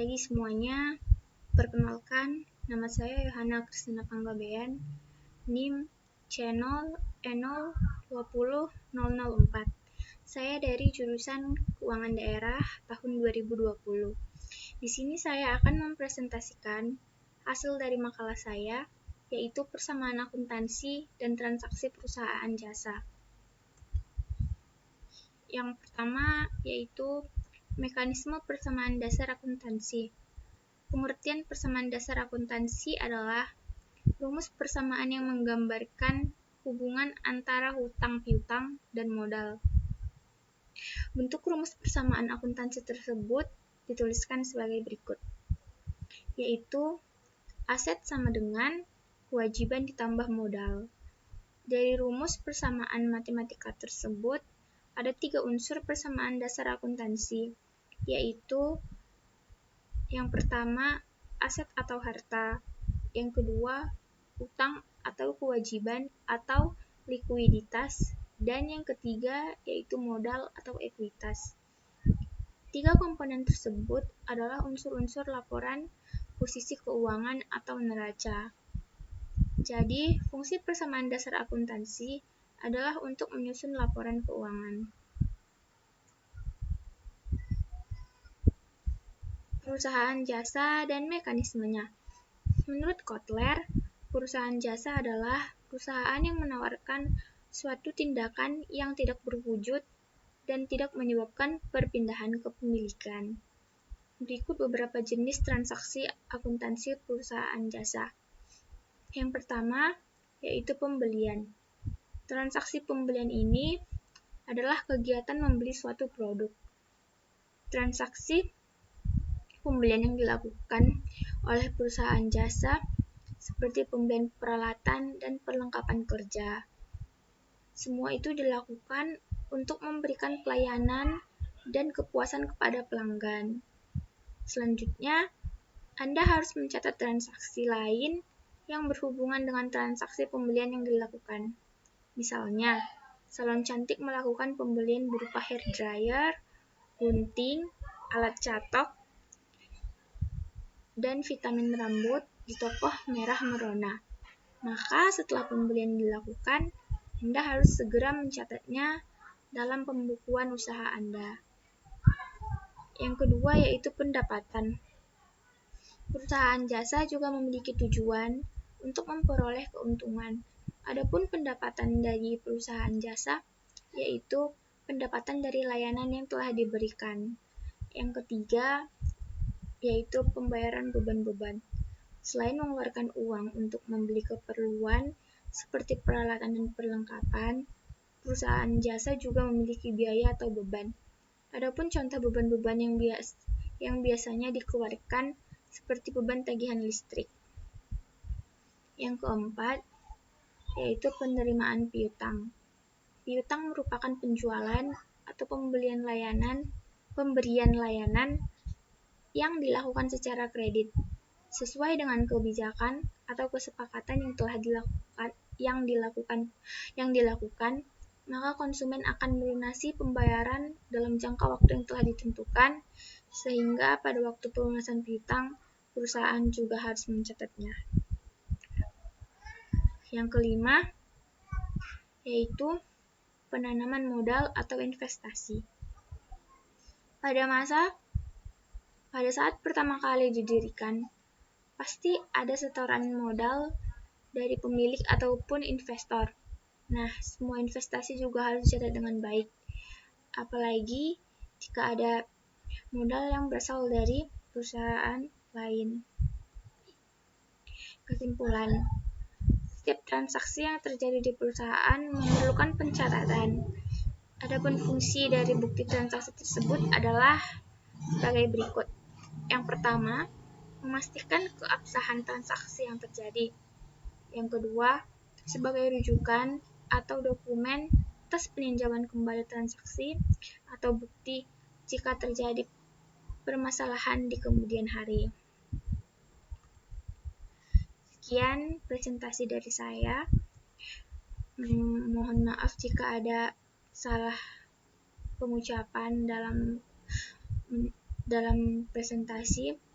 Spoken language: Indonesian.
pagi semuanya, perkenalkan, nama saya Yohana Kristina Panggabean, NIM channel E0200004. Saya dari jurusan Keuangan Daerah tahun 2020. Di sini saya akan mempresentasikan hasil dari makalah saya, yaitu persamaan akuntansi dan transaksi perusahaan jasa. Yang pertama yaitu mekanisme persamaan dasar akuntansi. Pengertian persamaan dasar akuntansi adalah rumus persamaan yang menggambarkan hubungan antara hutang piutang dan modal. Bentuk rumus persamaan akuntansi tersebut dituliskan sebagai berikut, yaitu aset sama dengan kewajiban ditambah modal. Dari rumus persamaan matematika tersebut, ada 3 unsur persamaan dasar akuntansi, yaitu yang pertama, aset atau harta. Yang kedua, utang atau kewajiban atau likuiditas. Dan yang ketiga, yaitu modal atau ekuitas. 3 komponen tersebut adalah unsur-unsur laporan posisi keuangan atau neraca. Jadi, fungsi persamaan dasar akuntansi adalah untuk menyusun laporan keuangan. Perusahaan jasa dan mekanismenya. Menurut Kotler, perusahaan jasa adalah perusahaan yang menawarkan suatu tindakan yang tidak berwujud dan tidak menyebabkan perpindahan kepemilikan. Berikut beberapa jenis transaksi akuntansi perusahaan jasa. Yang pertama, yaitu pembelian. Transaksi pembelian ini adalah kegiatan membeli suatu produk. Transaksi pembelian yang dilakukan oleh perusahaan jasa seperti pembelian peralatan dan perlengkapan kerja. Semua itu dilakukan untuk memberikan pelayanan dan kepuasan kepada pelanggan. Selanjutnya, Anda harus mencatat transaksi lain yang berhubungan dengan transaksi pembelian yang dilakukan. Misalnya, salon cantik melakukan pembelian berupa hair dryer, gunting, alat catok, dan vitamin rambut di toko merah Merona. Maka setelah pembelian dilakukan, Anda harus segera mencatatnya dalam pembukuan usaha Anda. Yang kedua yaitu pendapatan. Perusahaan jasa juga memiliki tujuan untuk memperoleh keuntungan. Adapun pendapatan dari perusahaan jasa yaitu pendapatan dari layanan yang telah diberikan. Yang ketiga yaitu pembayaran beban-beban. Selain mengeluarkan uang untuk membeli keperluan seperti peralatan dan perlengkapan, perusahaan jasa juga memiliki biaya atau beban. Adapun contoh beban-beban yang biasanya dikeluarkan seperti beban tagihan listrik. Yang keempat, yaitu penerimaan piutang. Piutang merupakan penjualan atau pemberian layanan yang dilakukan secara kredit, sesuai dengan kebijakan atau kesepakatan yang telah dilakukan, maka konsumen akan melunasi pembayaran dalam jangka waktu yang telah ditentukan, sehingga pada waktu pelunasan piutang, perusahaan juga harus mencatatnya. Yang kelima, yaitu penanaman modal atau investasi. Pada saat pertama kali didirikan, pasti ada setoran modal dari pemilik ataupun investor. Nah, semua investasi juga harus dicatat dengan baik. Apalagi jika ada modal yang berasal dari perusahaan lain. Kesimpulan, setiap transaksi yang terjadi di perusahaan memerlukan pencatatan. Adapun fungsi dari bukti transaksi tersebut adalah sebagai berikut. Yang pertama, memastikan keabsahan transaksi yang terjadi. Yang kedua, sebagai rujukan atau dokumen atas peninjauan kembali transaksi atau bukti jika terjadi permasalahan di kemudian hari. Sekian presentasi dari saya. Mohon maaf jika ada salah pengucapan dalam presentasi.